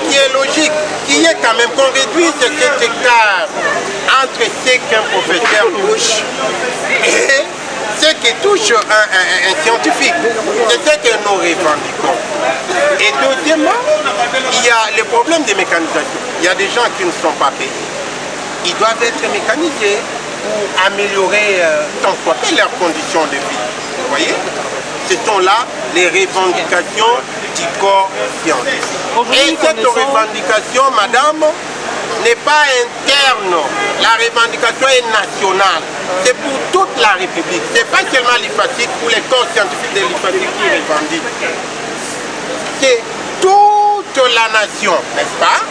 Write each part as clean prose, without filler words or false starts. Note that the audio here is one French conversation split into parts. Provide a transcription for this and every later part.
qui est logique, qui est quand même qu'on réduise cet écart entre ce qu'un professeur touche et ce qui touche un scientifique. C'est ce que nous revendiquons. Et deuxièmement, il y a le problème de mécanisation. Il y a des gens qui ne sont pas payés. Ils doivent être mécanisés pour améliorer tant soit peu leurs conditions de vie. Vous voyez? Ce sont là les revendications du corps scientifique. Et cette revendication, madame, n'est pas interne. La revendication est nationale. C'est pour toute la République. Ce n'est pas seulement l'IFASIC ou les corps scientifiques de l'IFASIC qui revendiquent. C'est toute la nation, n'est-ce pas,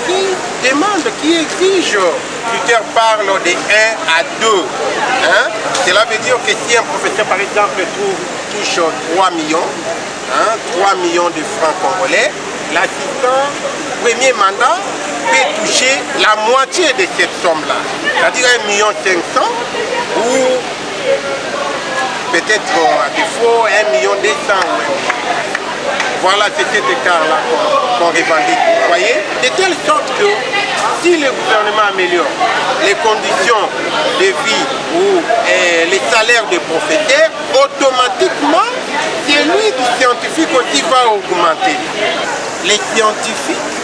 qui demande, qui exige. Twitter parle de 1 à 2. Hein? Cela veut dire que si un professeur, par exemple, touche 3 millions, 3 millions de francs congolais, l'assistant premier mandat peut toucher la moitié de cette somme-là. C'est-à-dire 1,5 million ou peut-être à défaut 1,2 million. Voilà, c'est cet écart-là qu'on revendique. Vous voyez? De telle sorte que si le gouvernement améliore les conditions de vie ou les salaires des professeurs, automatiquement, celui du scientifique aussi va augmenter. Les scientifiques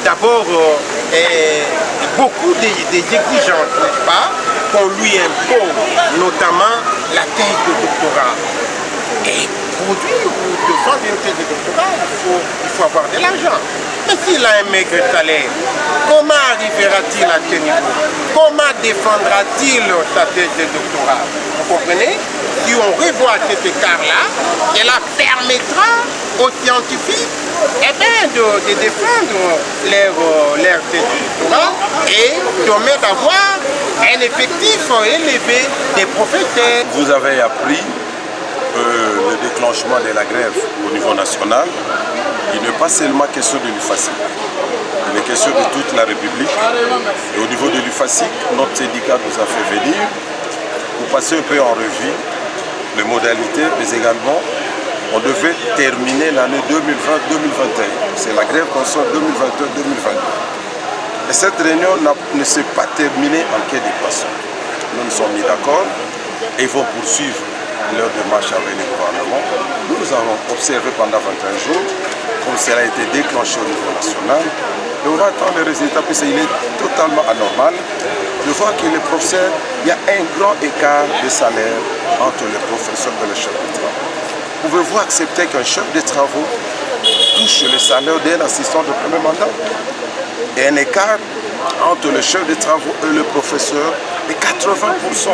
d'abord beaucoup d'exigences, n'est-ce pas, qu'on lui impose, notamment la thèse de doctorat. Et produire ou défendre une thèse de doctorat, il faut avoir de l'argent. Mais s'il a un maigre salaire, comment arrivera-t-il à ce niveau? Comment défendra-t-il sa thèse de doctorat? Vous comprenez? Si on revoit cet écart-là, cela permettra aux scientifiques de défendre leur thèse de doctorat et permet d'avoir un effectif élevé des professeurs. Vous avez appris le déclenchement de la grève au niveau national. Il n'est pas seulement question de l'UFASIC, il est question de toute la République. Et au niveau de l'UFASIC, notre syndicat nous a fait venir pour passer un peu en revue les modalités, mais également on devait terminer l'année 2020-2021. C'est la grève qu'on sort 2021-2022. Et cette réunion ne s'est pas terminée en quai de poisson. Nous nous sommes mis d'accord et ils vont poursuivre leur démarche avec le gouvernement. Nous allons observer pendant 21 jours comme cela a été déclenché au niveau national. Et on va attendre les résultats puisqu'il est totalement anormal de voir que les professeurs, il y a un grand écart de salaire entre les professeurs et les chefs de travaux. Pouvez-vous accepter qu'un chef de travaux touche le salaire d'un assistant de premier mandat? Et un écart entre le chef de travaux et le professeur de 80%,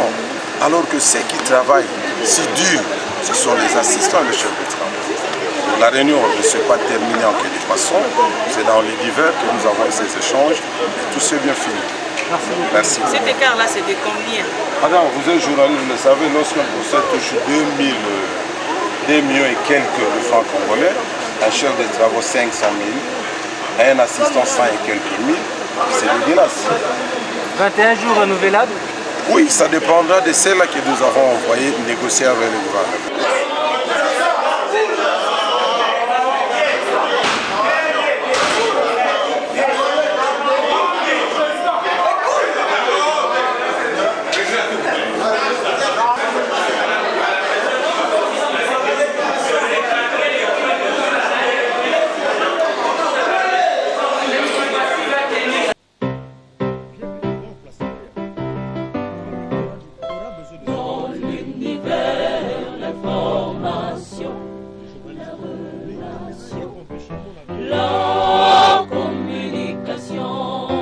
alors que ceux qui travaillent si dur, ce sont les assistants et les chefs de travaux. La réunion ne s'est pas terminée en quai de poisson, c'est dans les divers que nous avons ces échanges et tout s'est bien fini. Merci. Cet écart-là, c'est de combien? Madame, vous êtes journaliste, vous le savez, lorsqu'un professeur touche 2 millions et quelques de francs congolais, un chef de travaux 500 000, un assistant 100 et quelques mille, c'est dégueulasse. 21 jours renouvelables? Oui, ça dépendra de celles que nous avons envoyées négocier avec le gouvernement.